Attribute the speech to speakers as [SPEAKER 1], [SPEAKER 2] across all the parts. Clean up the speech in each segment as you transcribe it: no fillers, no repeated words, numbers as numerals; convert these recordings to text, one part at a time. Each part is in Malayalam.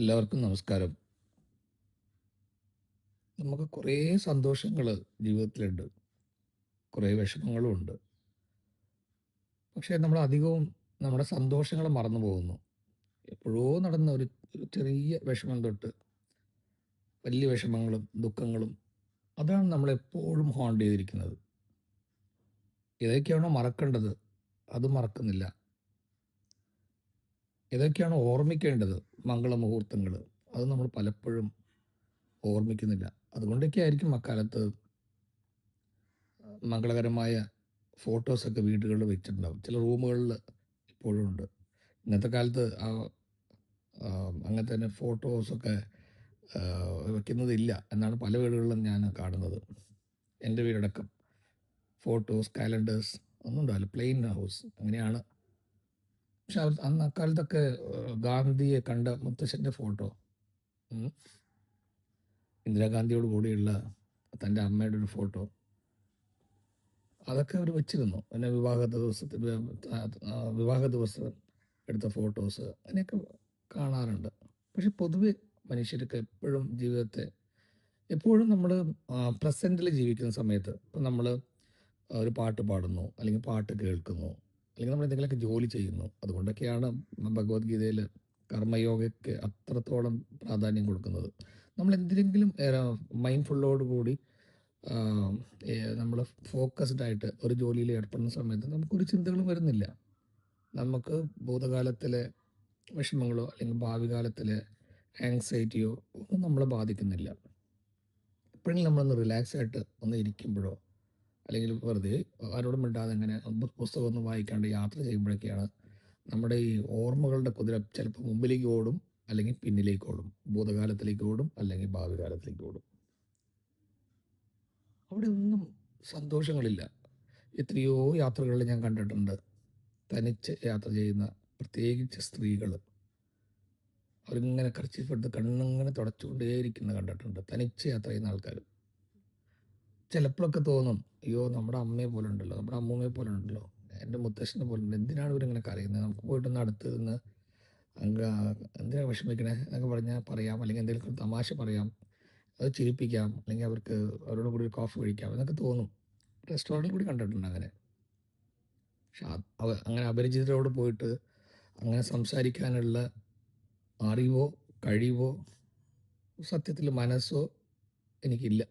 [SPEAKER 1] എല്ലാവർക്കും നമസ്കാരം. നമുക്ക് കുറേ സന്തോഷങ്ങൾ ജീവിതത്തിലുണ്ട്. കുറേ വിഷമങ്ങളും ഉണ്ട്. പക്ഷേ നമ്മൾ അധികവും നമ്മുടെ സന്തോഷങ്ങൾ മറന്നു പോകുന്നു. എപ്പോഴോ നടന്ന ഒരു ചെറിയ വിഷമം തൊട്ട് വലിയ വിഷമങ്ങളും ദുഃഖങ്ങളും അതാണ് നമ്മളെപ്പോഴും ഹോണ്ട് ചെയ്തിരിക്കുന്നത്. ഏതൊക്കെയാണോ മറക്കേണ്ടത് അത് മറക്കുന്നില്ല. ഏതൊക്കെയാണോ ഓർമ്മിക്കേണ്ടത് മംഗളമുഹൂർത്തങ്ങൾ അത് നമ്മൾ പലപ്പോഴും ഓർമ്മിക്കുന്നില്ല. അതുകൊണ്ടൊക്കെ ആയിരിക്കും അക്കാലത്ത് മംഗളകരമായ ഫോട്ടോസൊക്കെ വീടുകളിൽ വെച്ചിട്ടുണ്ടാവും. ചില റൂമുകളിൽ ഇപ്പോഴും ഉണ്ട്. ഇന്നത്തെ കാലത്ത് അങ്ങനെ തന്നെ ഫോട്ടോസൊക്കെ വെക്കുന്നതില്ല എന്നാണ് പല വീടുകളിലും ഞാൻ കാണുന്നത്. എൻ്റെ വീടടക്കം ഫോട്ടോസ്, കാലണ്ടേഴ്സ് ഒന്നും ഉണ്ടാവില്ല. പ്ലെയിൻ ഹൗസ് അങ്ങനെയാണ്. പക്ഷെ അന്ന് അക്കാലത്തൊക്കെ ഗാന്ധിയെ കണ്ട മുത്തശ്ശൻ്റെ ഫോട്ടോ, ഇന്ദിരാഗാന്ധിയോട് കൂടിയുള്ള തൻ്റെ അമ്മയുടെ ഒരു ഫോട്ടോ, അതൊക്കെ അവർ വെച്ചിരുന്നു. പിന്നെ വിവാഹ ദിവസം എടുത്ത ഫോട്ടോസ് അങ്ങനെയൊക്കെ കാണാറുണ്ട്. പക്ഷെ പൊതുവെ മനുഷ്യർക്ക് എപ്പോഴും ജീവിതത്തെ എപ്പോഴും നമ്മൾ പ്രസൻറ്റിൽ ജീവിക്കുന്ന സമയത്ത് ഇപ്പം നമ്മൾ ഒരു പാട്ട് പാടുന്നു, അല്ലെങ്കിൽ പാട്ട് കേൾക്കുന്നു, അല്ലെങ്കിൽ നമ്മൾ എന്തെങ്കിലുമൊക്കെ ജോലി ചെയ്യുന്നു. അതുകൊണ്ടൊക്കെയാണ് ഭഗവത്ഗീതയിൽ കർമ്മയോഗയ്ക്ക് അത്രത്തോളം പ്രാധാന്യം കൊടുക്കുന്നത്. നമ്മൾ എന്തിനെങ്കിലും മൈൻഡ്ഫുള്ളോട് കൂടി നമ്മൾ ഫോക്കസ്ഡ് ആയിട്ട് ഒരു ജോലിയിൽ ഏർപ്പെടുന്ന സമയത്ത് നമുക്കൊരു ചിന്തകളും വരുന്നില്ല. നമുക്ക് ഭൂതകാലത്തിലെ വിഷമങ്ങളോ അല്ലെങ്കിൽ ഭാവി കാലത്തിലെ ആങ്സൈറ്റിയോ ഒന്നും നമ്മളെ ബാധിക്കുന്നില്ല. എപ്പോഴെങ്കിലും നമ്മളൊന്ന് റിലാക്സ് ആയിട്ട് ഒന്ന് ഇരിക്കുമ്പോഴോ അല്ലെങ്കിൽ വെറുതെ ആരോടും മിണ്ടാതെ ഇങ്ങനെ പുസ്തകമൊന്നും വായിക്കാണ്ട് യാത്ര ചെയ്യുമ്പോഴൊക്കെയാണ് നമ്മുടെ ഈ ഓർമ്മകളുടെ കുതിര ചിലപ്പോൾ മുമ്പിലേക്ക് ഓടും, അല്ലെങ്കിൽ പിന്നിലേക്ക് ഓടും, ഭൂതകാലത്തിലേക്ക് ഓടും, അല്ലെങ്കിൽ ഭാവി കാലത്തിലേക്ക് ഓടും. അവിടെ ഒന്നും സന്തോഷങ്ങളില്ല. എത്രയോ യാത്രകളിൽ ഞാൻ കണ്ടിട്ടുണ്ട്, തനിച്ച് യാത്ര ചെയ്യുന്ന പ്രത്യേകിച്ച് സ്ത്രീകൾ അവരിങ്ങനെ കർച്ചീഫ് കണ്ണിങ്ങനെ തുടച്ചുകൊണ്ടേയിരിക്കുന്നത് കണ്ടിട്ടുണ്ട്. തനിച്ച് യാത്ര ചെയ്യുന്ന ആൾക്കാർ. ചിലപ്പോഴൊക്കെ തോന്നും, അയ്യോ നമ്മുടെ അമ്മയെ പോലെ ഉണ്ടല്ലോ, നമ്മുടെ അമ്മൂമ്മയെ പോലെ ഉണ്ടല്ലോ, എൻ്റെ മുത്തശ്ശനെ പോലെ ഉണ്ട്, എന്തിനാണ് ഇവരിങ്ങനെ കരയുന്നത്, നമുക്ക് പോയിട്ടൊന്ന് അടുത്ത് നിന്ന് അങ്ങ് എന്തിനാണ് വിഷമിക്കണേ എന്നൊക്കെ പറഞ്ഞാൽ പറയാം, അല്ലെങ്കിൽ എന്തെങ്കിലും തമാശ പറയാം, അത് ചിരിപ്പിക്കാം, അല്ലെങ്കിൽ അവരോട് കൂടി ഒരു കോഫി കഴിക്കാം എന്നൊക്കെ തോന്നും. റെസ്റ്റോറൻറ്റിൽ കൂടി കണ്ടിട്ടുണ്ട് അങ്ങനെ. പക്ഷെ അങ്ങനെ അപരിചിതരോട് പോയിട്ട് അങ്ങനെ സംസാരിക്കാനുള്ള അറിവോ കഴിവോ സത്യത്തിൽ മനസ്സോ എനിക്കില്ല.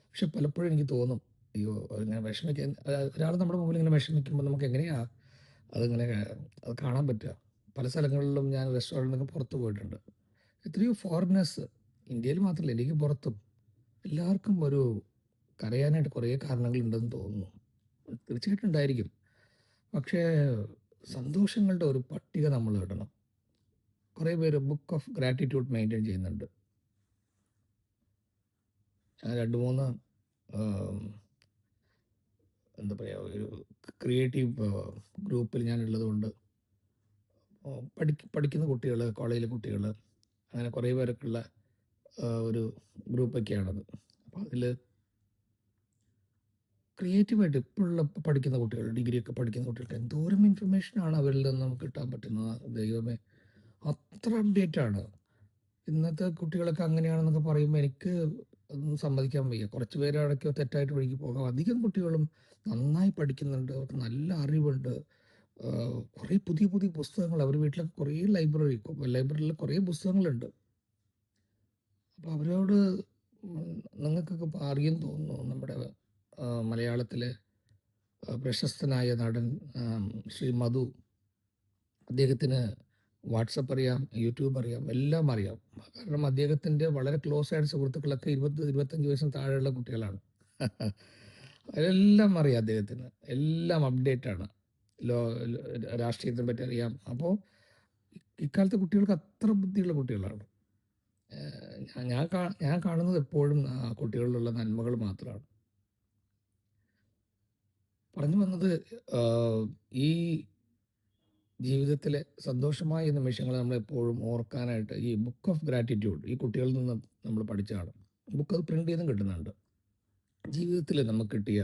[SPEAKER 1] പക്ഷെ പലപ്പോഴും എനിക്ക് തോന്നും, അയ്യോ ഇങ്ങനെ വിഷമിക്കാൻ ഒരാൾ നമ്മുടെ മുമ്പിൽ ഇങ്ങനെ വിഷമിക്കുമ്പോൾ നമുക്ക് എങ്ങനെയാണ് അതിങ്ങനെ അത് കാണാൻ പറ്റുക. പല സ്ഥലങ്ങളിലും ഞാൻ റെസ്റ്റോറൻറ്റിൽ പുറത്ത് പോയിട്ടുണ്ട്. എത്രയോ ഫോറിനേഴ്സ്, ഇന്ത്യയിൽ മാത്രമല്ല എനിക്ക് പുറത്തും, എല്ലാവർക്കും ഒരു കരയാനായിട്ട് കുറേ കാരണങ്ങളുണ്ടെന്ന് തോന്നുന്നു. തീർച്ചയായിട്ടും ഉണ്ടായിരിക്കും. പക്ഷേ സന്തോഷങ്ങളുടെ ഒരു പട്ടിക നമ്മൾ ഇടണം. കുറേ പേര് ബുക്ക് ഓഫ് ഗ്രാറ്റിറ്റ്യൂഡ് മെയിൻറ്റെയിൻ ചെയ്യുന്നുണ്ട്. ഞാൻ 2-3 എന്താ പറയുക, ഒരു ക്രിയേറ്റീവ് ഗ്രൂപ്പിൽ ഞാനുള്ളത് കൊണ്ട് പഠിക്കുന്ന കുട്ടികൾ, കോളേജിലെ കുട്ടികൾ, അങ്ങനെ കുറേ പേരൊക്കെയുള്ള ഒരു ഗ്രൂപ്പൊക്കെയാണത്. അപ്പോൾ അതിൽ ക്രിയേറ്റീവായിട്ട് ഇപ്പോഴുള്ള പഠിക്കുന്ന കുട്ടികൾ, ഡിഗ്രിയൊക്കെ പഠിക്കുന്ന കുട്ടികൾക്ക് എന്തോരം ഇൻഫർമേഷനാണ് അവരിൽ നിന്ന് നമുക്ക് കിട്ടാൻ പറ്റുന്നത്. ദൈവമേ, അത്ര അപ്ഡേറ്റാണ്. ഇന്നത്തെ കുട്ടികളൊക്കെ അങ്ങനെയാണെന്നൊക്കെ പറയുമ്പോൾ എനിക്ക് ഒന്നും സമ്മതിക്കാൻ വയ്യ. കുറച്ച് പേരടയ്ക്കോ തെറ്റായിട്ട് വഴിക്ക് പോകാം. അധികം കുട്ടികളും നന്നായി പഠിക്കുന്നുണ്ട്, അവർക്ക് നല്ല അറിവുണ്ട്. കുറേ പുതിയ പുതിയ പുസ്തകങ്ങൾ അവർ വീട്ടിലൊക്കെ കുറേ ലൈബ്രറിയിൽ കുറേ പുസ്തകങ്ങളുണ്ട്. അപ്പോൾ അവരോട് നിങ്ങൾക്കൊക്കെ അറിയും തോന്നുന്നു, നമ്മുടെ മലയാളത്തിലെ പ്രശസ്തനായ നടൻ ശ്രീ മധു, അദ്ദേഹത്തിന് വാട്സപ്പ് അറിയാം, യൂട്യൂബ് അറിയാം, എല്ലാം അറിയാം. കാരണം അദ്ദേഹത്തിൻ്റെ വളരെ ക്ലോസ് ആയിട്ട് സുഹൃത്തുക്കളൊക്കെ 20-25 വയസ്സിന് താഴെയുള്ള കുട്ടികളാണ്. അതെല്ലാം അറിയാം അദ്ദേഹത്തിന്, എല്ലാം അപ്ഡേറ്റാണ്. രാഷ്ട്രീയത്തിനെ പറ്റി അറിയാം. അപ്പോൾ ഇക്കാലത്തെ കുട്ടികൾക്ക് അത്ര ബുദ്ധിയുള്ള കുട്ടികളാണ്. ഞാൻ കാണുന്നത് എപ്പോഴും കുട്ടികളിലുള്ള നന്മകൾ മാത്രമാണ്. പറഞ്ഞു വന്നത്, ഈ ജീവിതത്തിലെ സന്തോഷമായ നിമിഷങ്ങൾ നമ്മളെപ്പോഴും ഓർക്കാനായിട്ട് ഈ ബുക്ക് ഓഫ് ഗ്രാറ്റിറ്റ്യൂഡ് ഈ കുട്ടികളിൽ നിന്ന് നമ്മൾ പഠിച്ചതാണ്. ബുക്ക് അത് പ്രിൻ്റ് ചെയ്തും കിട്ടുന്നുണ്ട്. ജീവിതത്തിൽ നമുക്ക് കിട്ടിയ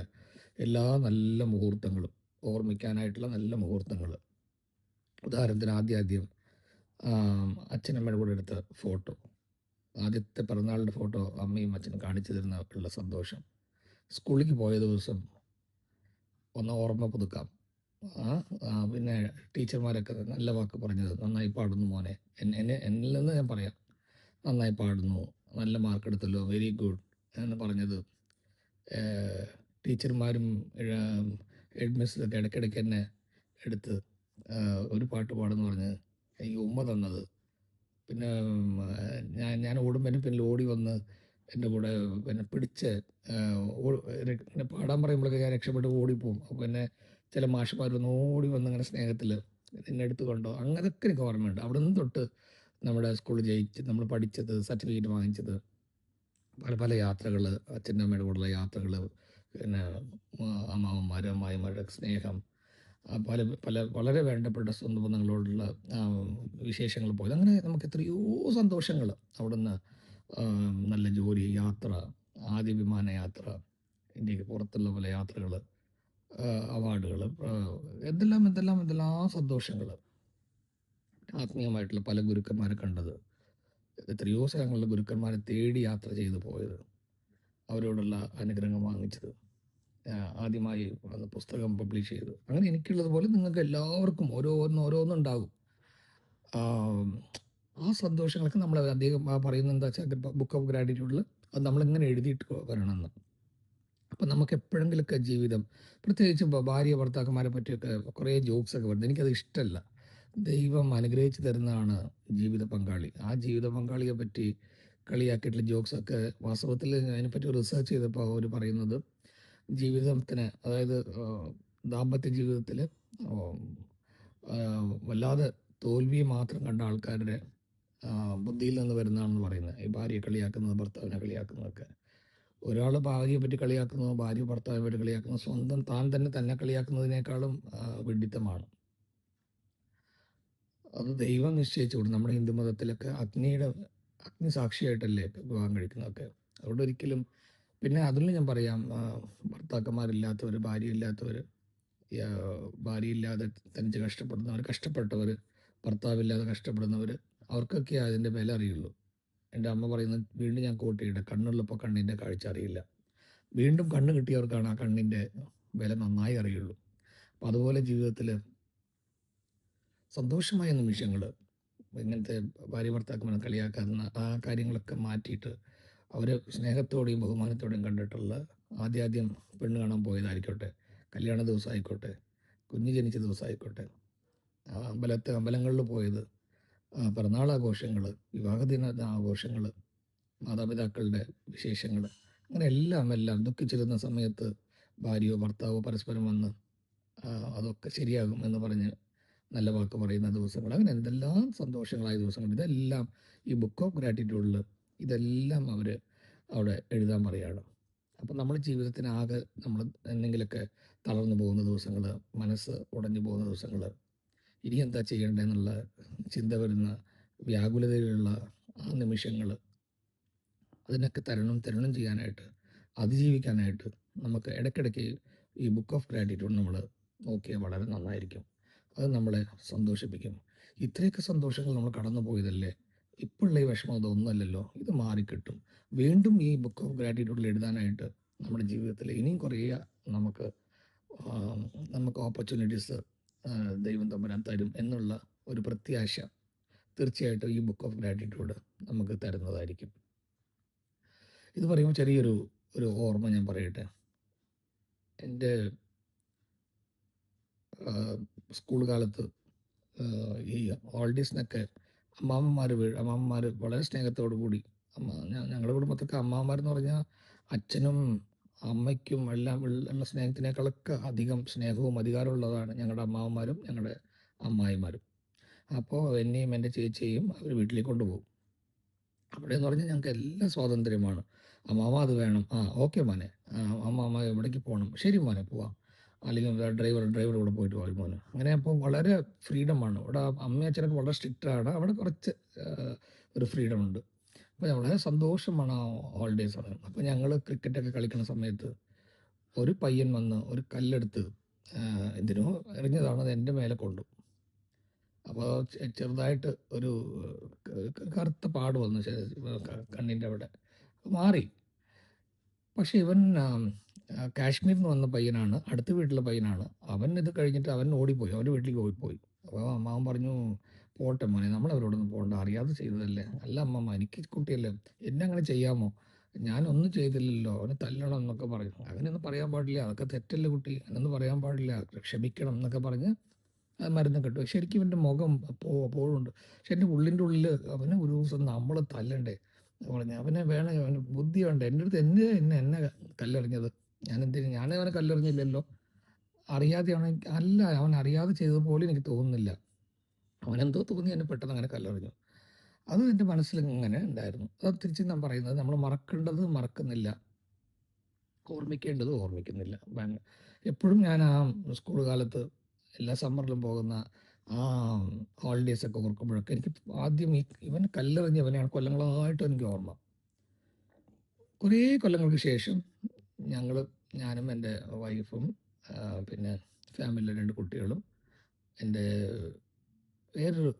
[SPEAKER 1] എല്ലാ നല്ല മുഹൂർത്തങ്ങളും ഓർമ്മിക്കാനായിട്ടുള്ള നല്ല മുഹൂർത്തങ്ങൾ. ഉദാഹരണത്തിന് ആദ്യം അച്ഛനമ്മയുടെ കൂടെ എടുത്ത ഫോട്ടോ, ആദ്യത്തെ പിറന്നാളിൻ്റെ ഫോട്ടോ അമ്മയും അച്ഛനും കാണിച്ചു തരുന്ന ഉള്ള സന്തോഷം. സ്കൂളിലേക്ക് പോയ ദിവസം ഒന്ന് ഓർമ്മ പുതുക്കാം. ആ പിന്നെ ടീച്ചർമാരൊക്കെ നല്ല വാക്ക് പറഞ്ഞത്, നന്നായി പാടുന്നു മോനെ, എന്നിൽ നിന്ന് ഞാൻ പറയാം, നന്നായി പാടുന്നു, നല്ല മാർക്ക് എടുത്തല്ലോ, വെരി ഗുഡ് എന്ന് പറഞ്ഞത്. ടീച്ചർമാരും ഹെഡ് മിസ്സൊക്കെ ഇടയ്ക്കിടയ്ക്ക് എന്നെ എടുത്ത് ഒരു പാട്ട് പാടെന്ന് പറഞ്ഞ് എനിക്ക് ഉമ്മ തന്നത്. പിന്നെ ഞാൻ ഓടുമ്പം പിന്നെ ഓടി വന്ന് എൻ്റെ കൂടെ പിന്നെ പിടിച്ച് എന്നെ പാടാൻ പറയുമ്പോഴൊക്കെ ഞാൻ രക്ഷപ്പെട്ട് ഓടിപ്പോവും. അപ്പോൾ പിന്നെ ചില മാഷന്മാരൊന്ന് ഓടി വന്ന് അങ്ങനെ സ്നേഹത്തിൽ എന്നെ എടുത്ത് കൊണ്ടോ, അങ്ങനെയൊക്കെ എനിക്ക് ഓർമ്മയുണ്ട്. അവിടെ നിന്ന് തൊട്ട് നമ്മുടെ സ്കൂളിൽ ജയിച്ച് നമ്മൾ പഠിച്ചത്, സർട്ടിഫിക്കറ്റ് വാങ്ങിച്ചത്, പല പല യാത്രകൾ, അച്ഛൻ്റെ അമ്മയുടെ കൂടെയുള്ള യാത്രകൾ, പിന്നെ അമ്മാവന്മാരും അമ്മായിമാരുടെ സ്നേഹം, പല പല വളരെ വേണ്ടപ്പെട്ട സ്വന്തം ബന്ധങ്ങളോടുള്ള വിശേഷങ്ങൾ പോയത്, അങ്ങനെ നമുക്ക് എത്രയോ സന്തോഷങ്ങൾ അവിടുന്ന്. നല്ല ജോലി, യാത്ര, ആദ്യ വിമാനയാത്ര, ഇന്ത്യക്ക് പുറത്തുള്ള പല യാത്രകൾ, അവാർഡുകൾ, എന്തെല്ലാം എന്തെല്ലാം എന്തെല്ലാം സന്തോഷങ്ങൾ. ആത്മീയമായിട്ടുള്ള പല ഗുരുക്കന്മാരെ കണ്ടത്, എത്രയോ സ്ഥലങ്ങളിലെ ഗുരുക്കന്മാരെ തേടി യാത്ര ചെയ്തു പോയത്, അവരോടുള്ള അനുഗ്രഹം വാങ്ങിച്ചത്, ആദ്യമായി വന്ന് പുസ്തകം പബ്ലിഷ് ചെയ്തു. അങ്ങനെ എനിക്കുള്ളതുപോലെ നിങ്ങൾക്ക് എല്ലാവർക്കും ഓരോന്നുണ്ടാകും. ആ സന്തോഷങ്ങളൊക്കെ നമ്മൾ അധികം പറയുന്നത് എന്താ വെച്ചാൽ ബുക്ക് ഓഫ് ഗ്രാറ്റിറ്റ്യൂഡിൽ അത് നമ്മളിങ്ങനെ എഴുതിയിട്ട് വരണമെന്ന്. അപ്പം നമുക്ക് എപ്പോഴെങ്കിലുമൊക്കെ ജീവിതം, പ്രത്യേകിച്ച് ഭാര്യ ഭർത്താക്കന്മാരെ പറ്റിയൊക്കെ കുറേ ജോക്സൊക്കെ വരുന്നത് എനിക്കത് ഇഷ്ടമല്ല. ദൈവം അനുഗ്രഹിച്ച് തരുന്നതാണ് ജീവിത പങ്കാളി. ആ ജീവിത പങ്കാളിയെ പറ്റി കളിയാക്കിയിട്ടുള്ള ജോക്സൊക്കെ വാസ്തവത്തിൽ അതിനെപ്പറ്റി റിസർച്ച് ചെയ്തപ്പോൾ അവർ പറയുന്നത്, ജീവിതത്തിന്, അതായത് ദാമ്പത്യ ജീവിതത്തിൽ വല്ലാതെ തോൽവി മാത്രം കണ്ട ആൾക്കാരുടെ ബുദ്ധിയിൽ നിന്ന് വരുന്നതാണെന്ന് പറയുന്നത്. ഈ ഭാര്യയെ കളിയാക്കുന്നത്, ഭർത്താവിനെ കളിയാക്കുന്നതൊക്കെ. ഒരാൾ ഭാര്യയെ പറ്റി കളിയാക്കുന്നതോ ഭാര്യ ഭർത്താവിനെ പറ്റി കളിയാക്കുന്നത് സ്വന്തം താൻ തന്നെ കളിയാക്കുന്നതിനേക്കാളും വിഡ്ഢിത്തമാണ്. അത് ദൈവം നിശ്ചയിച്ചു കൊടുക്കും. നമ്മുടെ ഹിന്ദു മതത്തിലൊക്കെ അഗ്നി സാക്ഷിയായിട്ടല്ലേ വിവാഹം കഴിക്കുന്നതൊക്കെ. അതുകൊണ്ട് ഒരിക്കലും, പിന്നെ അതിൽ ഞാൻ പറയാം, ഭർത്താക്കന്മാരില്ലാത്തവർ, ഭാര്യയില്ലാത്തവർ, ഭാര്യയില്ലാതെ തനിച്ച് കഷ്ടപ്പെട്ടവർ, ഭർത്താവില്ലാതെ കഷ്ടപ്പെടുന്നവർ, അവർക്കൊക്കെ അതിൻ്റെ വില അറിയുള്ളൂ. എൻ്റെ അമ്മ പറയുന്നത് വീണ്ടും ഞാൻ കോട്ടിയിട, കണ്ണുള്ളപ്പോൾ കണ്ണിൻ്റെ കാഴ്ച അറിയില്ല. വീണ്ടും കണ്ണ് കിട്ടിയവർക്കാണ് ആ കണ്ണിൻ്റെ വില നന്നായി അറിയുള്ളൂ. അപ്പോൾ അതുപോലെ ജീവിതത്തിൽ സന്തോഷമായ നിമിഷങ്ങൾ, ഇങ്ങനത്തെ ഭാര്യ ഭർത്താക്കന്മാരെ കളിയാക്കാവുന്ന ആ കാര്യങ്ങളൊക്കെ മാറ്റിയിട്ട് അവർ സ്നേഹത്തോടെയും ബഹുമാനത്തോടെയും കണ്ടിട്ടുള്ള, ആദ്യം പെണ്ണ് കാണാൻ പോയതായിക്കോട്ടെ, കല്യാണ ദിവസമായിക്കോട്ടെ, കുഞ്ഞ് ജനിച്ച ദിവസമായിക്കോട്ടെ, അമ്പലങ്ങളിൽ പോയത്, പിറന്നാളാഘോഷങ്ങൾ, വിവാഹദിന ആഘോഷങ്ങൾ, മാതാപിതാക്കളുടെ വിശേഷങ്ങൾ, അങ്ങനെ എല്ലാം ദുഃഖിച്ചിരുന്ന സമയത്ത് ഭാര്യയോ ഭർത്താവോ പരസ്പരം വന്ന് അതൊക്കെ ശരിയാകും എന്ന് പറഞ്ഞ് നല്ല വാക്ക് പറയുന്ന ദിവസങ്ങൾ, അങ്ങനെ എന്തെല്ലാം സന്തോഷങ്ങളായ ദിവസങ്ങൾ. ഇതെല്ലാം ഈ ബുക്ക് ഓഫ് ഗ്രാറ്റിറ്റ്യൂഡിൽ ഇതെല്ലാം അവർ അവിടെ എഴുതാൻ പറയുകയാണ്. അപ്പം നമ്മൾ ജീവിതത്തിനാകെ നമ്മൾ എന്തെങ്കിലുമൊക്കെ തളർന്നു പോകുന്ന ദിവസങ്ങൾ, മനസ്സ് ഉടഞ്ഞു പോകുന്ന ദിവസങ്ങൾ, ഇനി എന്താ ചെയ്യേണ്ടതെന്നുള്ള ചിന്ത വരുന്ന, വ്യാകുലതയിലുള്ള ആ നിമിഷങ്ങൾ, അതിനൊക്കെ തരണം ചെയ്യാനായിട്ട്, അതിജീവിക്കാനായിട്ട് നമുക്ക് ഇടയ്ക്കിടയ്ക്ക് ഈ ബുക്ക് ഓഫ് ഗ്രാറ്റിറ്റ്യൂഡ് നമ്മൾ നോക്കിയാൽ വളരെ നന്നായിരിക്കും. അത് നമ്മളെ സന്തോഷിപ്പിക്കും. ഇത്രയൊക്കെ സന്തോഷങ്ങൾ നമ്മൾ കടന്നു പോയതല്ലേ, ഇപ്പോഴുള്ള ഈ വിഷമം അതൊന്നുമല്ലല്ലോ, ഇത് മാറിക്കിട്ടും. വീണ്ടും ഈ ബുക്ക് ഓഫ് ഗ്രാറ്റിറ്റ്യൂഡിൽ എഴുതാനായിട്ട് നമ്മുടെ ജീവിതത്തിൽ ഇനിയും കുറേ നമുക്ക് ഓപ്പർച്യൂണിറ്റീസ് ദൈവം തമ്പുരാൻ തരും എന്നുള്ള ഒരു പ്രത്യാശ തീർച്ചയായിട്ടും ഈ ബുക്ക് ഓഫ് ഗ്രാറ്റിറ്റ്യൂഡ് നമുക്ക് തരുന്നതായിരിക്കും. ഇത് പറയുമ്പോൾ ചെറിയൊരു ഓർമ്മ ഞാൻ പറയട്ടെ. എൻ്റെ സ്കൂൾ കാലത്ത് ഈ ഹോളിഡേയ്സിനൊക്കെ അമ്മാമ്മമാർ വളരെ സ്നേഹത്തോടു കൂടി, ഞങ്ങളുടെ കുടുംബത്തൊക്കെ അമ്മാമ്മമാരെന്ന് പറഞ്ഞാൽ അച്ഛനും അമ്മയ്ക്കും എല്ലാം ഉള്ള സ്നേഹത്തിനേക്കാളൊക്കെ അധികം സ്നേഹവും അധികാരമുള്ളതാണ് ഞങ്ങളുടെ അമ്മാവന്മാരും ഞങ്ങളുടെ അമ്മായിമാരും. അപ്പോൾ എന്നെയും എൻ്റെ ചേച്ചിയെയും അവർ വീട്ടിലേക്ക് കൊണ്ടുപോകും. അവിടെയെന്ന് പറഞ്ഞാൽ ഞങ്ങൾക്ക് എല്ലാ സ്വാതന്ത്ര്യമാണ്. അമ്മാമ അത് വേണം, ഓക്കെ മോനെ, അമ്മാമ എവിടേക്ക് പോകണം, ശരി മോനെ പോവാം, അല്ലെങ്കിൽ ഡ്രൈവറുടെ കൂടെ പോയിട്ട് പോയി മോനെ. അങ്ങനെ അപ്പോൾ വളരെ ഫ്രീഡമാണ്. ഇവിടെ അമ്മയും അച്ഛനൊക്കെ വളരെ സ്ട്രിക്റ്റാണ്, അവിടെ കുറച്ച് ഒരു ഫ്രീഡമുണ്ട്. അപ്പോൾ വളരെ സന്തോഷമാണ് ആ ഹോളിഡേയ്സ് പറയുന്നത്. അപ്പോൾ ഞങ്ങൾ ക്രിക്കറ്റൊക്കെ കളിക്കുന്ന സമയത്ത് ഒരു പയ്യൻ വന്ന് ഒരു കല്ലെടുത്ത് എന്തിനോ എറിഞ്ഞതാണ്, അത് എൻ്റെ മേലെ കൊണ്ടു. അപ്പോൾ ചെറുതായിട്ട് ഒരു കറുത്ത പാട് വന്നു കണ്ണിൻ്റെ അവിടെ. മാറി. പക്ഷേ ഇവൻ കാശ്മീരിൽ നിന്ന് വന്ന പയ്യനാണ്, അടുത്ത വീട്ടിലെ പയ്യനാണ്. അവൻ ഇത് കഴിഞ്ഞിട്ട് അവൻ ഓടിപ്പോയി, അവൻ്റെ വീട്ടിലേക്ക് ഓടിപ്പോയി. അപ്പോൾ അമ്മാവൻ പറഞ്ഞു, പോട്ടെ മോനെ, നമ്മളവരോടൊന്നും പോകണ്ട, അറിയാതെ ചെയ്തതല്ലേ. അല്ല അമ്മമ്മ, എനിക്ക് കുട്ടിയല്ലേ, എന്നെ അങ്ങനെ ചെയ്യാമോ, ഞാനൊന്നും ചെയ്തില്ലല്ലോ, അവനെ തല്ലണം എന്നൊക്കെ പറഞ്ഞു. അങ്ങനെയൊന്നും പറയാൻ പാടില്ല, അതൊക്കെ തെറ്റല്ലേ കുട്ടി, അങ്ങനെയൊന്നും പറയാൻ പാടില്ല, ക്ഷമിക്കണം എന്നൊക്കെ പറഞ്ഞ് മരുന്ന് കിട്ടും. ശരിക്കും ഇവൻ്റെ മുഖം അപ്പോഴുണ്ട്. പക്ഷെ എൻ്റെ ഉള്ളിൻ്റെ ഉള്ളിൽ അവനെ ഒരു ദിവസം നമ്മൾ തല്ലണ്ടേ പറഞ്ഞു. അവനെ വേണം, അവന് ബുദ്ധി വേണ്ട. എൻ്റെ അടുത്ത് എന്നെ കല്ലെറിഞ്ഞത്, ഞാൻ അവനെ കല്ലെറിഞ്ഞില്ലല്ലോ, അറിയാതെയാണ്. അല്ല, അവൻ അറിയാതെ ചെയ്തതുപോലെ എനിക്ക് തോന്നുന്നില്ല, അവനെന്തോ തോന്നി എന്നെ പെട്ടെന്ന് അങ്ങനെ കല്ലെറിഞ്ഞു. അത് എൻ്റെ മനസ്സിൽ ഇങ്ങനെ ഉണ്ടായിരുന്നു. അത് തിരിച്ച് ഞാൻ പറയുന്നത്, നമ്മൾ മറക്കേണ്ടത് മറക്കുന്നില്ല, ഓർമ്മിക്കേണ്ടത് ഓർമ്മിക്കുന്നില്ല. എപ്പോഴും ഞാൻ ആ സ്കൂൾ കാലത്ത് എല്ലാ സമ്മറിലും പോകുന്ന ആ ഹോളിഡേയ്സൊക്കെ ഓർക്കുമ്പോഴൊക്കെ എനിക്ക് ആദ്യം ഇവൻ കല്ലെറിഞ്ഞവനെയാണ് കൊല്ലങ്ങളായിട്ട് എനിക്ക് ഓർമ്മ. കുറേ കൊല്ലങ്ങൾക്ക് ശേഷം ഞാനും എൻ്റെ വൈഫും പിന്നെ ഫാമിലിയിലെ 2 കുട്ടികളും എൻ്റെ വേറൊരു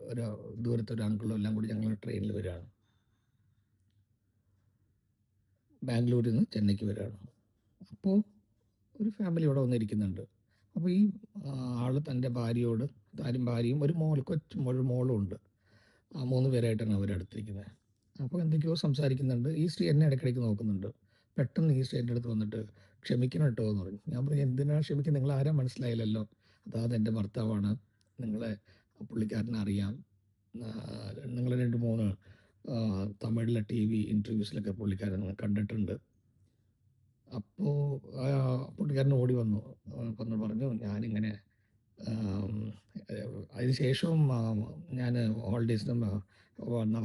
[SPEAKER 1] ദൂരത്തെ ഒരു അങ്കിളും എല്ലാം കൂടി ഞങ്ങൾ ട്രെയിനിൽ വരികയാണ്. ബാംഗ്ലൂരിൽ നിന്ന് ചെന്നൈക്ക് വരികയാണ്. അപ്പോൾ ഒരു ഫാമിലി ഇവിടെ വന്നിരിക്കുന്നുണ്ട്. അപ്പോൾ ഈ ആൾ തൻ്റെ ഭാര്യയും ഒരു മോളും ഉണ്ട്. ആ 3 പേരായിട്ടാണ് അവരടുത്തിരിക്കുന്നത്. അപ്പോൾ എന്തൊക്കെയോ സംസാരിക്കുന്നുണ്ട്. ഈ സ്ത്രീ എന്നെ ഇടയ്ക്കിടയ്ക്ക് നോക്കുന്നുണ്ട്. പെട്ടെന്ന് ഈ സ്ത്രീ എൻ്റെ അടുത്ത് വന്നിട്ട്, ക്ഷമിക്കണം കേട്ടോ എന്ന് പറഞ്ഞു. ഞാൻ പറഞ്ഞു, എന്തിനാണ് ക്ഷമിക്കുന്നത്, നിങ്ങൾ ആരാ മനസ്സിലായില്ലല്ലോ. അതായത് എൻ്റെ ഭർത്താവാണ്, നിങ്ങളെ പുള്ളിക്കാരനെ അറിയാം, നിങ്ങൾ 2-3 തമിഴിലെ TV ഇൻ്റർവ്യൂസിലൊക്കെ പുള്ളിക്കാരൻ കണ്ടിട്ടുണ്ട്. അപ്പോൾ പുള്ളിക്കാരൻ ഓടി വന്നു, പറഞ്ഞു, ഞാനിങ്ങനെ അതിന് ശേഷവും ഞാൻ ഹോളിഡേയ്സിനും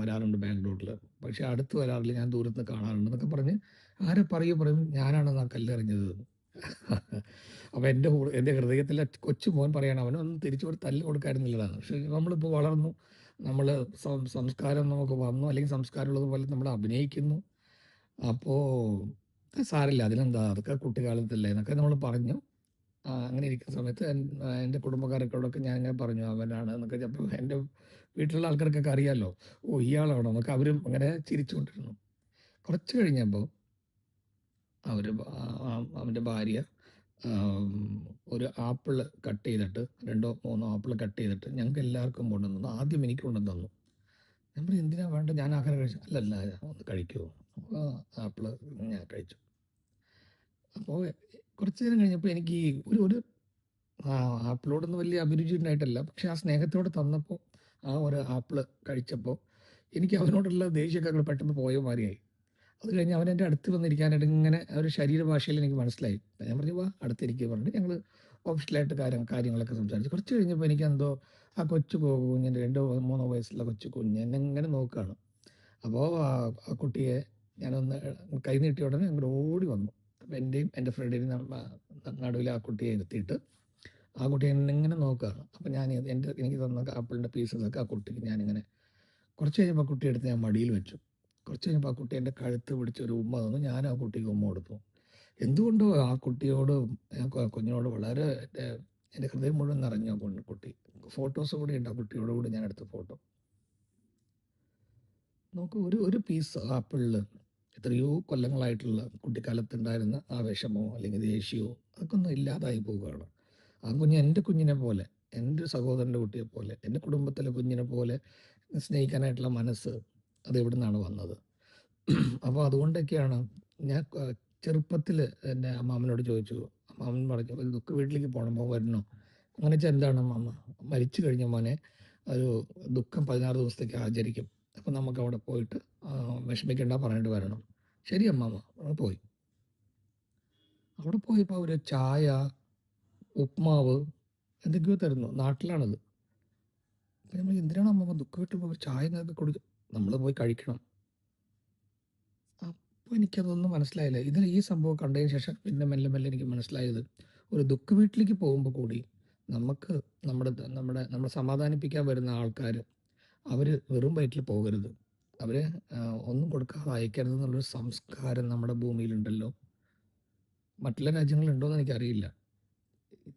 [SPEAKER 1] വരാറുണ്ട് ബാംഗ്ലൂരിൽ, പക്ഷേ അടുത്ത് വരാറില്ല, ഞാൻ ദൂരത്ത് നിന്ന് കാണാറുണ്ട് എന്നൊക്കെ പറഞ്ഞ് ആരെ പറയും ഞാനാണ് ആ കല്ലെറിഞ്ഞത്. അപ്പോൾ എൻ്റെ ഹൃദയത്തിലെ കൊച്ചു മോൻ പറയാണ്, അവനൊന്നും തിരിച്ചു ഒരു തല്ല് കൊടുക്കായിരുന്നില്ലതാണ്. പക്ഷേ നമ്മളിപ്പോൾ വളർന്നു, നമ്മൾ സംസ്കാരം നമുക്ക് വന്നു, അല്ലെങ്കിൽ സംസ്കാരമുള്ളതുപോലെ നമ്മൾ അഭിനയിക്കുന്നു. അപ്പോൾ സാരമില്ല, അതിലെന്താ, അതൊക്കെ കുട്ടിക്കാലത്തല്ലേ എന്നൊക്കെ നമ്മൾ പറഞ്ഞു. അങ്ങനെ ഇരിക്കുന്ന സമയത്ത് എൻ്റെ കുടുംബക്കാരൊക്കെ ഞാനിങ്ങനെ പറഞ്ഞു, അവനാണ് എന്നൊക്കെ. അപ്പോൾ എൻ്റെ വീട്ടിലുള്ള ആൾക്കാർക്കൊക്കെ അറിയാമല്ലോ, ഓ ഇയാളാണോ എന്നൊക്കെ, അവരും അങ്ങനെ ചിരിച്ചുകൊണ്ടിരുന്നു. കുറച്ച് കഴിഞ്ഞപ്പോൾ അവൻ്റെ ഭാര്യ ഒരു ആപ്പിൾ കട്ട് ചെയ്തിട്ട്, 2-3 ആപ്പിൾ കട്ട് ചെയ്തിട്ട് ഞങ്ങൾക്ക് എല്ലാവർക്കും കൊണ്ടുവന്നു തന്നു. ആദ്യം എനിക്ക് കൊണ്ടുവന്ന് തന്നു. ഞാൻ പറഞ്ഞു, എന്തിനാ വേണ്ട, ഞാൻ ആഹാരം കഴിച്ചു. അല്ലല്ല, ഒന്ന് കഴിക്കുമോ. അപ്പോൾ ആപ്പിൾ ഞാൻ കഴിച്ചു. അപ്പോൾ കുറച്ച് നേരം കഴിഞ്ഞപ്പോൾ എനിക്ക് ഒരു ആപ്പിളോടൊന്നും വലിയ അഭിരുചി ഉണ്ടായിട്ടല്ല, പക്ഷെ ആ സ്നേഹത്തോടെ തന്നപ്പോൾ, ആ ഒരു ആപ്പിള് കഴിച്ചപ്പോൾ എനിക്ക് അവനോടുള്ള ദേഷ്യമൊക്കെ പെട്ടെന്ന് പോയ മാതിരിയായി. അത് കഴിഞ്ഞ് അവൻ എൻ്റെ അടുത്ത് വന്നിരിക്കാനായിട്ട് ഇങ്ങനെ ഒരു ശരീരഭാഷയിൽ എനിക്ക് മനസ്സിലായി. ഞാൻ പറഞ്ഞു, വാ അടുത്തിരിക്കുക പറഞ്ഞിട്ട് ഞങ്ങൾ ഒഫീഷ്യലായിട്ട് കാര്യങ്ങളൊക്കെ സംസാരിച്ചു. കുറച്ച് കഴിഞ്ഞപ്പോൾ എനിക്കെന്തോ ആ കൊച്ചു കുഞ്ഞിൻ്റെ 2-3 വയസ്സുള്ള കൊച്ചു കുഞ്ഞ് എന്നെ ഇങ്ങനെ നോക്കുകയാണ്. അപ്പോൾ ആ കുട്ടിയെ ഞാനൊന്ന് കൈ നീട്ടിയ ഉടനെ അങ്ങോട്ട് ഓടി വന്നു. അപ്പോൾ എൻ്റെയും എൻ്റെ ഫ്രണ്ടിൻ്റെയും നടുവിൽ ആ കുട്ടിയെ ഇരുത്തിയിട്ട് ആ കുട്ടി എന്നെ ഇങ്ങനെ നോക്കുകയാണ്. അപ്പോൾ ഞാൻ എനിക്ക് തന്ന ആപ്പിളിൻ്റെ പീസസൊക്കെ ആ കുട്ടിക്ക് ഞാനിങ്ങനെ, കുറച്ച് കഴിഞ്ഞപ്പോൾ ആ കുട്ടിയെ എടുത്ത് ഞാൻ മടിയിൽ വെച്ചു. കുറച്ച് കഴിഞ്ഞപ്പോൾ ആ കുട്ടി എൻ്റെ കഴുത്ത് പിടിച്ച് ഒരു ഉമ്മ തന്നു. ഞാൻ ആ കുട്ടിക്ക് ഉമ്മ കൊടുത്തു. എന്തുകൊണ്ടോ ആ കുട്ടിയോട്, കുഞ്ഞിനോട് വളരെ എൻ്റെ ഹൃദയം മുഴുവൻ നിറഞ്ഞു. കുട്ടി ഫോട്ടോസ് കൂടി ഉണ്ട്, ആ കുട്ടിയോട് കൂടി ഞാൻ എടുത്ത ഫോട്ടോ. നമുക്ക് ഒരു പീസ് ആപ്പിളിൽ എത്രയോ കൊല്ലങ്ങളായിട്ടുള്ള കുട്ടിക്കാലത്തുണ്ടായിരുന്ന ആ വിഷമോ അല്ലെങ്കിൽ ദേഷ്യമോ അതൊക്കെ ഒന്നും ഇല്ലാതായി പോവുകയാണ്. ആ കുഞ്ഞ് എൻ്റെ കുഞ്ഞിനെ പോലെ, എൻ്റെ സഹോദരൻ്റെ കുട്ടിയെ പോലെ, എൻ്റെ കുടുംബത്തിലെ കുഞ്ഞിനെ പോലെ സ്നേഹിക്കാനായിട്ടുള്ള മനസ്സ് അത് എവിടെ നിന്നാണ് വന്നത്. അപ്പോൾ അതുകൊണ്ടൊക്കെയാണ് ഞാൻ ചെറുപ്പത്തിൽ എൻ്റെ അമ്മാമ്മനോട് ചോദിച്ചു. അമ്മാമ്മൻ പറഞ്ഞു, ഒരു ദുഃഖ വീട്ടിലേക്ക് പോകണം, വരണോ. അങ്ങനെ വെച്ചാൽ എന്താണ് അമ്മാമ്മ, മരിച്ചു കഴിഞ്ഞ മോനെ ഒരു ദുഃഖം 16 ദിവസത്തേക്ക് ആചരിക്കും, അപ്പം നമുക്ക് അവിടെ പോയിട്ട് വിഷമിക്കേണ്ട പറഞ്ഞിട്ട് വരണം. ശരി അമ്മാമ്മ. പോയി. അവിടെ പോയപ്പോൾ അവർ ചായ, ഉപ്മാവ് എന്തൊക്കെയോ തരുന്നു. നാട്ടിലാണത്. അപ്പം നമ്മൾ, എന്തിനാണ് അമ്മമ്മ ദുഃഖ വീട്ടിൽ പോയി ചായ എന്നൊക്കെ കൊടുക്കും, നമ്മൾ പോയി കഴിക്കണം. അപ്പോൾ എനിക്കതൊന്നും മനസ്സിലായില്ല. ഈ സംഭവം കണ്ടതിന് ശേഷം പിന്നെ മെല്ലെ മെല്ലെ എനിക്ക് മനസ്സിലായത്, ഒരു ദുഃഖ വീട്ടിലേക്ക് പോകുമ്പോൾ കൂടി നമുക്ക് നമ്മളെ സമാധാനിപ്പിക്കാൻ വരുന്ന ആൾക്കാർ, അവർ വെറും വയറ്റിൽ പോകരുത്, അവരെ ഒന്നും കൊടുക്കാതെ അയക്കരുത് എന്നുള്ളൊരു സംസ്കാരം നമ്മുടെ ഭൂമിയിലുണ്ടല്ലോ. മറ്റുള്ള രാജ്യങ്ങളുണ്ടോ എന്ന് എനിക്കറിയില്ല.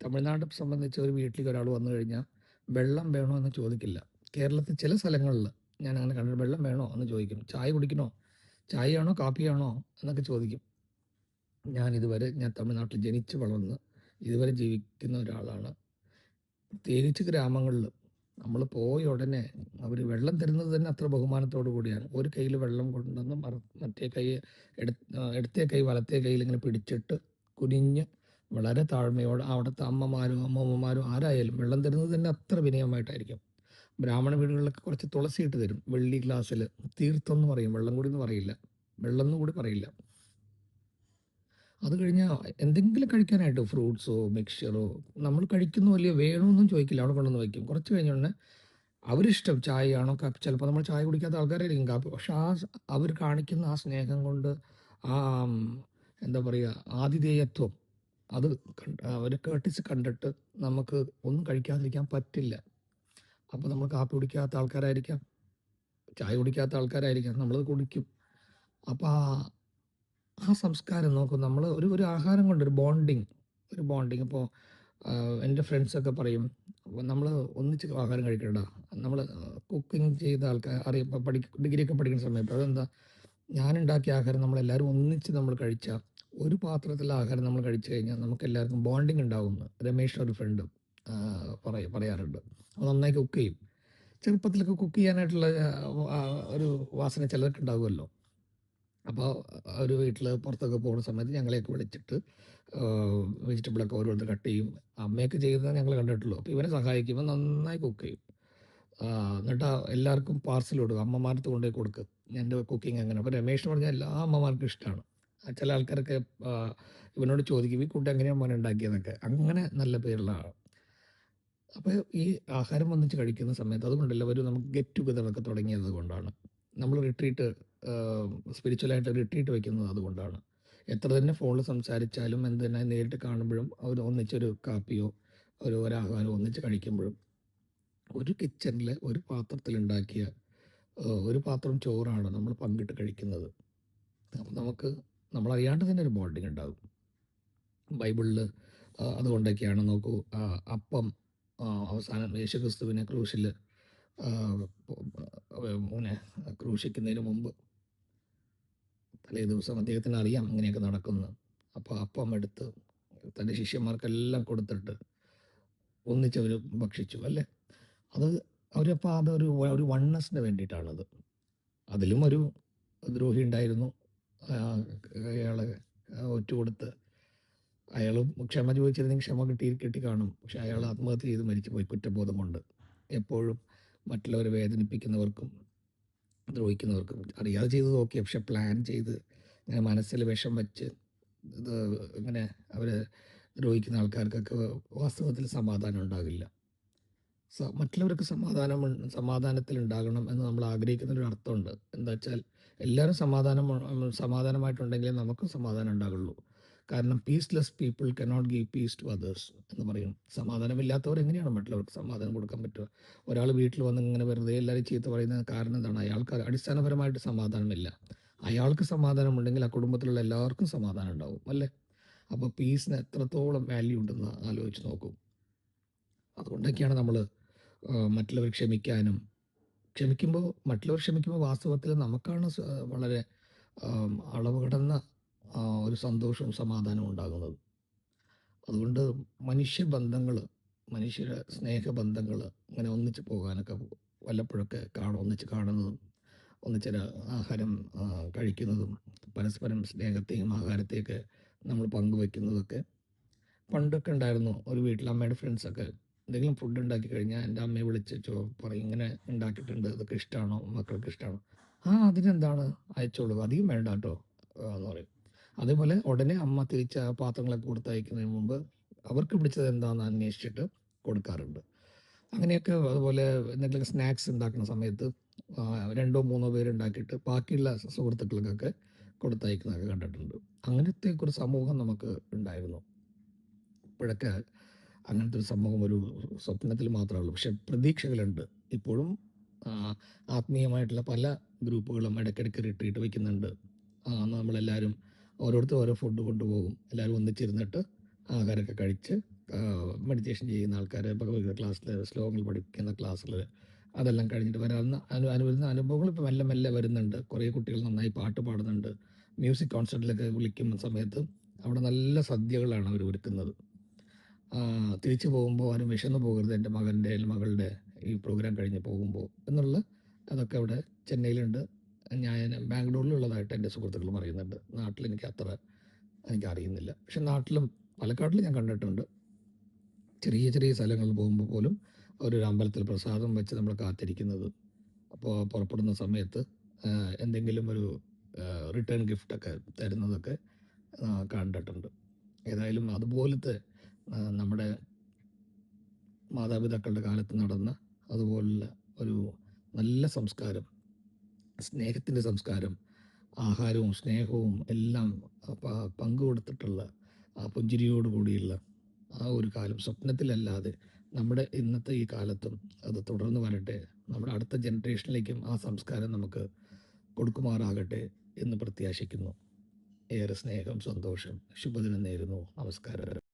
[SPEAKER 1] തമിഴ്നാട് സംബന്ധിച്ച് ഒരു വീട്ടിലേക്ക് ഒരാൾ വന്നു കഴിഞ്ഞാൽ വെള്ളം വേണോ എന്ന് ചോദിക്കില്ല. കേരളത്തിൽ ചില സ്ഥലങ്ങളിൽ ഞാൻ അങ്ങനെ കണ്ടിട്ടുണ്ട്. വെള്ളം വേണോ എന്ന് ചോദിക്കും. ചായ കുടിക്കണോ? ചായയാണോ കാപ്പിയാണോ എന്നൊക്കെ ചോദിക്കും. ഞാൻ തമിഴ്നാട്ടിൽ ജനിച്ച് വളർന്ന് ഇതുവരെ ജീവിക്കുന്ന ഒരാളാണ്. പ്രത്യേകിച്ച് ഗ്രാമങ്ങളിൽ നമ്മൾ പോയ ഉടനെ അവർ വെള്ളം തരുന്നത് തന്നെ അത്ര ബഹുമാനത്തോടു കൂടിയാണ്. ഒരു കയ്യിൽ വെള്ളം കൊണ്ടുവന്ന് മറ്റേ കൈ ഇടത്തെ കൈ വലത്തെ കയ്യിൽ ഇങ്ങനെ പിടിച്ചിട്ട് കുനിഞ്ഞ് വളരെ താഴ്മയോടെ അവിടുത്തെ അമ്മമാരും അമ്മമ്മമാരും ആരായാലും വെള്ളം തരുന്നത് തന്നെ അത്ര വിനയമായിട്ടായിരിക്കും. ബ്രാഹ്മണ വീടുകളിലൊക്കെ കുറച്ച് തുളസി ഇട്ട് തരും വെള്ളി ഗ്ലാസ്സിൽ. തീർത്ഥം എന്ന് പറയും, വെള്ളം കൂടി എന്ന് പറയില്ല, വെള്ളം എന്ന് കൂടി പറയില്ല. അത് കഴിഞ്ഞാൽ എന്തെങ്കിലും കഴിക്കാനായിട്ട് ഫ്രൂട്ട്സോ മിക്സ്ചറോ നമ്മൾ കഴിക്കുന്നു വലിയ വേണമെന്നും ചോദിക്കില്ല, അവിടെ കൊണ്ടുവന്ന് വയ്ക്കും. കുറച്ച് കഴിഞ്ഞുടനെ അവരിഷ്ടം ചായയാണോ കാപ്പി, ചിലപ്പോൾ നമ്മൾ ചായ കുടിക്കാത്ത ആൾക്കാരായിരിക്കും കാപ്പി, പക്ഷെ അവർ കാണിക്കുന്ന ആ സ്നേഹം കൊണ്ട് ആ എന്താ പറയുക ആതിഥേയത്വം അത് അവർ കേട്ടിച്ച് കണ്ടിട്ട് നമുക്ക് ഒന്നും കഴിക്കാതിരിക്കാൻ പറ്റില്ല. അപ്പോൾ നമ്മൾ കാപ്പി കുടിക്കാത്ത ആൾക്കാരായിരിക്കാം, ചായ കുടിക്കാത്ത ആൾക്കാരായിരിക്കാം, നമ്മളത് കുടിക്കും. അപ്പോൾ ആ സംസ്കാരം നോക്കും. നമ്മൾ ഒരു ആഹാരം കൊണ്ട് ഒരു ബോണ്ടിങ് ഇപ്പോൾ എൻ്റെ ഫ്രണ്ട്സൊക്കെ പറയും നമ്മൾ ഒന്നിച്ച് ആഹാരം കഴിക്കണ്ട. നമ്മൾ കുക്കിംഗ് ചെയ്ത ആൾക്കാർ ഡിഗ്രിയൊക്കെ പഠിക്കുന്ന സമയത്ത് അതെന്താ, ഞാനുണ്ടാക്കിയ ആഹാരം നമ്മളെല്ലാവരും ഒന്നിച്ച് നമ്മൾ കഴിച്ചാൽ ഒരു പാത്രത്തിലെ ആഹാരം നമ്മൾ കഴിച്ചു കഴിഞ്ഞാൽ നമുക്ക് എല്ലാവർക്കും ബോണ്ടിങ് ഉണ്ടാവുമെന്ന് രമേഷ് ഒരു ഫ്രണ്ട് പറയാറുണ്ട്. അത് നന്നായി കുക്ക് ചെയ്യും. ചെറുപ്പത്തിലൊക്കെ കുക്ക് ചെയ്യാനായിട്ടുള്ള ഒരു വാസന ചിലർക്ക് ഉണ്ടാകുമല്ലോ. അപ്പോൾ ഒരു വീട്ടിൽ പുറത്തൊക്കെ പോകുന്ന സമയത്ത് ഞങ്ങളെയൊക്കെ വിളിച്ചിട്ട് വെജിറ്റബിളൊക്കെ ഓരോരുത്തർ കട്ട് ചെയ്യും. അമ്മയൊക്കെ ചെയ്യുന്നത് ഞങ്ങൾ കണ്ടിട്ടുള്ളൂ. അപ്പോൾ ഇവരെ സഹായിക്കുമ്പോൾ നന്നായി കുക്ക് ചെയ്യും. എന്നിട്ട് എല്ലാവർക്കും പാർസൽ കൊടുക്കും, അമ്മമാർക്ക് കൊണ്ടുപോയി കൊടുക്കും എൻ്റെ കുക്കിംഗ് അങ്ങനെ. അപ്പോൾ രമേഷ് പറഞ്ഞാൽ എല്ലാ അമ്മമാർക്കും ഇഷ്ടമാണ്. ചില ആൾക്കാരൊക്കെ ഇവനോട് ചോദിക്കും ഈ ഫുഡ് എങ്ങനെയാണ് മോനെ ഉണ്ടാക്കിയതെന്നൊക്കെ. അങ്ങനെ നല്ല പേരുള്ള ആൾ. അപ്പോൾ ഈ ആഹാരം ഒന്നിച്ച് കഴിക്കുന്ന സമയത്ത് അതുകൊണ്ടല്ല നമുക്ക് ഗെറ്റ് ടുഗദറൊക്കെ തുടങ്ങിയത് കൊണ്ടാണ്. നമ്മൾ സ്പിരിച്വലായിട്ട് റിട്രീറ്റ് വയ്ക്കുന്നത് അതുകൊണ്ടാണ്. എത്ര തന്നെ ഫോണിൽ സംസാരിച്ചാലും എന്ത് തന്നെ നേരിട്ട് കാണുമ്പോഴും അവർ ഒന്നിച്ചൊരു കാപ്പിയോ ഒരാഹാരം ഒന്നിച്ച് കഴിക്കുമ്പോഴും ഒരു കിച്ചണിൽ ഒരു പാത്രത്തിലുണ്ടാക്കിയ ഒരു പാത്രം ചോറാണ് നമ്മൾ പങ്കിട്ട് കഴിക്കുന്നത്. അപ്പം നമ്മളറിയാണ്ട് തന്നെ ഒരു ബോണ്ടിങ് ഉണ്ടാകും. ബൈബിളിൽ അതുകൊണ്ടൊക്കെയാണ് നോക്കൂ, അപ്പം അവസാനം യേശുക്രിസ്തുവിനെ ക്രൂശിൽ ക്രൂശിക്കുന്നതിന് മുമ്പ് തലേ ദിവസം അദ്ദേഹത്തിന് അറിയാം ഇങ്ങനെയൊക്കെ നടക്കുന്നു. അപ്പോൾ അപ്പം എടുത്ത് തൻ്റെ ശിഷ്യന്മാർക്കെല്ലാം കൊടുത്തിട്ട് ഒന്നിച്ചവർ ഭക്ഷിച്ചു അല്ലേ. അവരപ്പോൾ ഒരു വണ്ണസിന് വേണ്ടിയിട്ടാണത്. അതിലും ഒരു ദ്രോഹി ഉണ്ടായിരുന്നു. അയാളെ ഒറ്റുകൊടുത്ത് അയാൾ ക്ഷമ ചോദിച്ചിരുന്നെങ്കിൽ ക്ഷമ കിട്ടി കാണും. പക്ഷെ അയാൾ ആത്മഹത്യ ചെയ്ത് മരിച്ചുപോയി കുറ്റബോധം കൊണ്ട്. എപ്പോഴും മറ്റുള്ളവരെ വേദനിപ്പിക്കുന്നവർക്കും ദ്രോഹിക്കുന്നവർക്കും അറിയാതെ ചെയ്തത് ഓക്കെ, പക്ഷെ പ്ലാൻ ചെയ്ത് ഇങ്ങനെ മനസ്സിൽ വിഷം വെച്ച് ഇത് ഇങ്ങനെ അവരെ ദ്രോഹിക്കുന്ന ആൾക്കാർക്കൊക്കെ വാസ്തവത്തിൽ സമാധാനം ഉണ്ടാകില്ല. മറ്റുള്ളവർക്ക് സമാധാനത്തിൽ ഉണ്ടാകണം എന്ന് നമ്മൾ ആഗ്രഹിക്കുന്നൊരു അർത്ഥമുണ്ട്. എന്താ വെച്ചാൽ എല്ലാവരും സമാധാനമായിട്ടുണ്ടെങ്കിലേ നമുക്ക് സമാധാനം ഉണ്ടാകുള്ളൂ. കാരണം peaceless people cannot give peace to others എന്ന് പറയും. സമാധാനമില്ലാത്തവർ എങ്ങനെയാണ് മറ്റുള്ളവർക്ക് സമാധാനം കൊടുക്കാൻ പറ്റുക? ഒരാൾ വീട്ടിൽ വന്ന് ഇങ്ങനെ വെറുതെ എല്ലാവരും ചീത്ത പറയുന്ന കാരണം എന്താണ്? അയാൾക്ക് അടിസ്ഥാനപരമായിട്ട് സമാധാനമില്ല. അയാൾക്ക് സമാധാനമുണ്ടെങ്കിൽ ആ കുടുംബത്തിലുള്ള എല്ലാവർക്കും സമാധാനം ഉണ്ടാവും അല്ലേ. അപ്പോൾ പീസിന് എത്രത്തോളം വാല്യൂ ഉണ്ടെന്ന് ആലോചിച്ച് നോക്കൂ. അതുകൊണ്ടൊക്കെയാണ് നമ്മൾ മറ്റുള്ളവർ മറ്റുള്ളവർ ക്ഷമിക്കുമ്പോൾ വാസ്തവത്തിൽ നമുക്കാണ് വളരെ അളവ് കടന്ന ഒരു സന്തോഷവും സമാധാനവും ഉണ്ടാകുന്നത്. അതുകൊണ്ട് മനുഷ്യരുടെ സ്നേഹബന്ധങ്ങൾ ഇങ്ങനെ ഒന്നിച്ച് പോകാനൊക്കെ വല്ലപ്പോഴൊക്കെ ഒന്നിച്ച് കാണുന്നതും ഒന്നിച്ചൊരു ആഹാരം കഴിക്കുന്നതും പരസ്പരം സ്നേഹത്തെയും ആഹാരത്തെയൊക്കെ നമ്മൾ പങ്കുവയ്ക്കുന്നതൊക്കെ പണ്ടൊക്കെ ഉണ്ടായിരുന്നു. ഒരു വീട്ടിൽ അമ്മയുടെ ഫ്രണ്ട്സൊക്കെ എന്തെങ്കിലും ഫുഡ് ഉണ്ടാക്കി കഴിഞ്ഞാൽ എൻ്റെ അമ്മയെ വിളിച്ച് പറയും ഇങ്ങനെ ഉണ്ടാക്കിയിട്ടുണ്ട്, ഇതൊക്കെ ഇഷ്ടമാണോ, മക്കൾക്ക് ഇഷ്ടമാണോ? അതിനെന്താണ്, അയച്ചോളൂ, അധികം വേണ്ട കേട്ടോ എന്ന് പറയും. അതേപോലെ ഉടനെ അമ്മ തിരിച്ച് ആ പാത്രങ്ങളൊക്കെ കൊടുത്തയക്കുന്നതിന് മുമ്പ് അവർക്ക് പിടിച്ചത് എന്താണെന്ന് അന്വേഷിച്ചിട്ട് കൊടുക്കാറുണ്ട്. അങ്ങനെയൊക്കെ. അതുപോലെ എന്തെങ്കിലും സ്നാക്സ് ഉണ്ടാക്കുന്ന സമയത്ത് 2-3 പേരുണ്ടാക്കിയിട്ട് ബാക്കിയുള്ള സുഹൃത്തുക്കൾക്കൊക്കെ കൊടുത്തയക്കുന്നതൊക്കെ കണ്ടിട്ടുണ്ട്. അങ്ങനത്തെ ഒരു സമൂഹം നമുക്ക് ഉണ്ടായിരുന്നു. ഇപ്പോഴൊക്കെ അങ്ങനത്തെ ഒരു സമൂഹം ഒരു സ്വപ്നത്തിൽ മാത്രമേ ഉള്ളൂ. പക്ഷെ പ്രതീക്ഷകളുണ്ട്. ഇപ്പോഴും ആത്മീയമായിട്ടുള്ള പല ഗ്രൂപ്പുകളും ഇടയ്ക്കിടയ്ക്ക് റിട്രീറ്റ് വയ്ക്കുന്നുണ്ട്. നമ്മളെല്ലാവരും ഓരോരുത്തർ ഓരോ ഫുഡ് കൊണ്ടുപോകും. എല്ലാവരും ഒന്നിച്ചിരുന്നിട്ട് ആഹാരമൊക്കെ കഴിച്ച് മെഡിറ്റേഷൻ ചെയ്യുന്ന ആൾക്കാർ, ഭഗവത്ഗീത ക്ലാസ്സിൽ, ശ്ലോകങ്ങൾ പഠിക്കുന്ന ക്ലാസ്സിൽ, അതെല്ലാം കഴിഞ്ഞിട്ട് വരുന്ന വരുന്ന അനുഭവങ്ങൾ ഇപ്പോൾ മെല്ലെ മെല്ലെ വരുന്നുണ്ട്. കുറേ കുട്ടികൾ നന്നായി പാട്ട് പാടുന്നുണ്ട്. മ്യൂസിക് കോൺസേർട്ടിലൊക്കെ വിളിക്കുന്ന സമയത്ത് അവിടെ നല്ല സദ്യകളാണ് അവർ ഒരുക്കുന്നത്. തിരിച്ചു പോകുമ്പോൾ ആരും വിശന്ന് പോകരുത് എൻ്റെ മകൻ്റെ അല്ലെങ്കിൽ മകളുടെ ഈ പ്രോഗ്രാം കഴിഞ്ഞ് പോകുമ്പോൾ എന്നുള്ള അതൊക്കെ അവിടെ ചെന്നൈയിലുണ്ട്. ഞാൻ ബാംഗ്ലൂരിലുള്ളതായിട്ട് എൻ്റെ സുഹൃത്തുക്കൾ പറയുന്നുണ്ട്. നാട്ടിൽ എനിക്ക് അറിയുന്നില്ല. പക്ഷെ നാട്ടിലും പാലക്കാട്ടിലും ഞാൻ കണ്ടിട്ടുണ്ട്. ചെറിയ ചെറിയ സ്ഥലങ്ങളിൽ പോകുമ്പോൾ പോലും ഒരു അമ്പലത്തിൽ പ്രസാദം വെച്ച് നമ്മൾ കാത്തിരിക്കുന്നത്, അപ്പോൾ പുറപ്പെടുന്ന സമയത്ത് എന്തെങ്കിലും ഒരു റിട്ടേൺ ഗിഫ്റ്റൊക്കെ തരുന്നതൊക്കെ കണ്ടിട്ടുണ്ട്. ഏതായാലും അതുപോലത്തെ നമ്മുടെ മാതാപിതാക്കളുടെ കാലത്ത് നടന്ന അതുപോലുള്ള ഒരു നല്ല സംസ്കാരം, സ്നേഹത്തിൻ്റെ സംസ്കാരം, ആഹാരവും സ്നേഹവും എല്ലാം പങ്കുകൊടുത്തിട്ടുള്ള ആ പുഞ്ചിരിയോട് കൂടിയുള്ള ആ ഒരു കാലം സ്വപ്നത്തിലല്ലാതെ നമ്മുടെ ഇന്നത്തെ ഈ കാലത്തും അത് തുടർന്ന് വരട്ടെ. നമ്മുടെ അടുത്ത ജനറേഷനിലേക്കും ആ സംസ്കാരം നമുക്ക് കൊടുക്കുമാറാകട്ടെ എന്ന് പ്രത്യാശിക്കുന്നു. ഏറെ സ്നേഹം, സന്തോഷം, ശുഭദിനം നേരുന്നു. നമസ്കാരം.